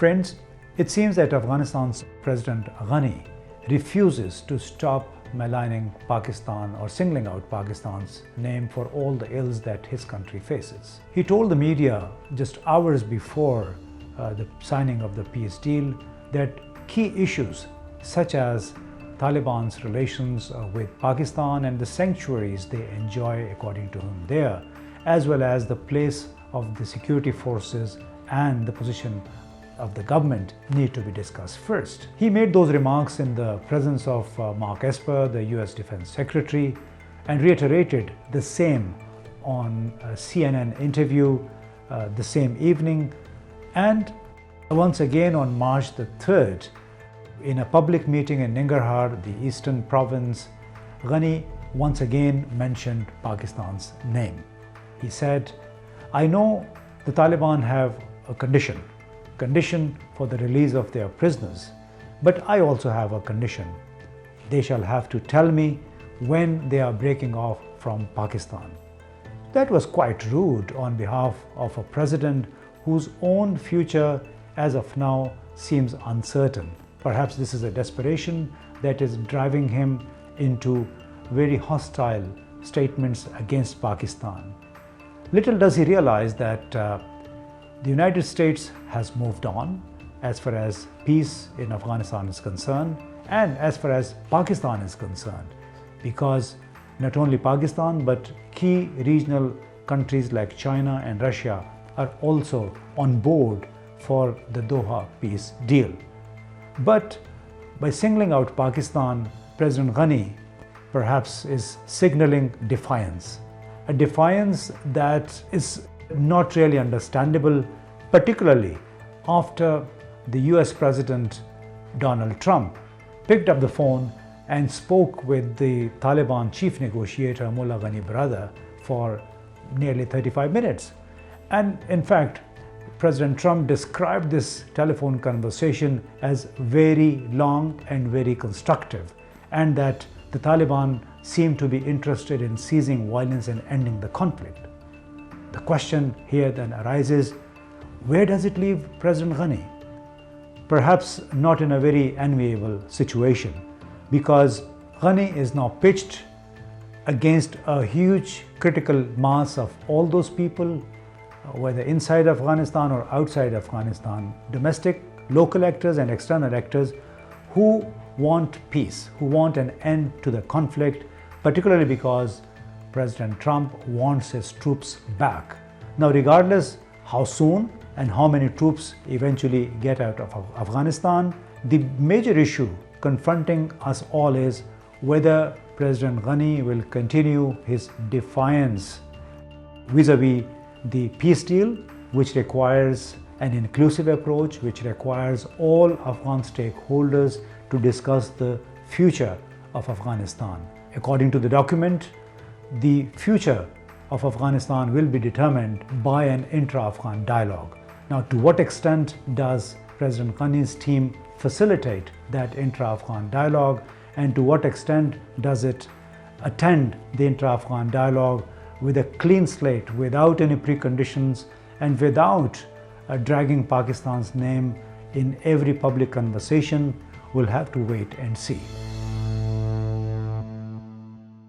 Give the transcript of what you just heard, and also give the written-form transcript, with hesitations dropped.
Friends, it seems that Afghanistan's President Ghani refuses to stop maligning Pakistan or singling out Pakistan's name for all the ills that his country faces. He told the media just hours before the signing of the peace deal that key issues such as Taliban's relations with Pakistan and the sanctuaries they enjoy according to him there, as well as the place of the security forces and the position of the government need to be discussed first. He made those remarks in the presence of Mark Esper, the US Defense Secretary, and reiterated the same on a CNN interview the same evening, and once again on March the 3rd, in a public meeting in Nangarhar, the eastern province, Ghani once again mentioned Pakistan's name. He said, "I know the Taliban have a condition for the release of their prisoners, but I also have a condition. They shall have to tell me when they are breaking off from Pakistan." That was quite rude on behalf of a president whose own future as of now seems uncertain. Perhaps this is a desperation that is driving him into very hostile statements against Pakistan. Little does he realize that the United States has moved on as far as peace in Afghanistan is concerned and as far as Pakistan is concerned, because not only Pakistan but key regional countries like China and Russia are also on board for the Doha peace deal. But by singling out Pakistan, President Ghani perhaps is signaling defiance, a defiance that is not really understandable, particularly after the US President Donald Trump picked up the phone and spoke with the Taliban chief negotiator Mulla Baradar for nearly 35 minutes. And in fact, President Trump described this telephone conversation as very long and very constructive, and that the Taliban seemed to be interested in ceasing violence and ending the conflict. The question here then arises, where does it leave President Ghani? Perhaps not in a very enviable situation, because Ghani is now pitched against a huge critical mass of all those people, whether inside Afghanistan or outside Afghanistan, domestic, local actors and external actors who want peace, who want an end to the conflict, particularly because President Trump wants his troops back. Now, regardless how soon and how many troops eventually get out of Afghanistan, the major issue confronting us all is whether President Ghani will continue his defiance vis-a-vis the peace deal, which requires an inclusive approach, which requires all Afghan stakeholders to discuss the future of Afghanistan. According to the document, the future of Afghanistan will be determined by an intra-Afghan dialogue. Now, to what extent does President Ghani's team facilitate that intra-Afghan dialogue, and to what extent does it attend the intra-Afghan dialogue with a clean slate, without any preconditions and without dragging Pakistan's name in every public conversation? We'll have to wait and see.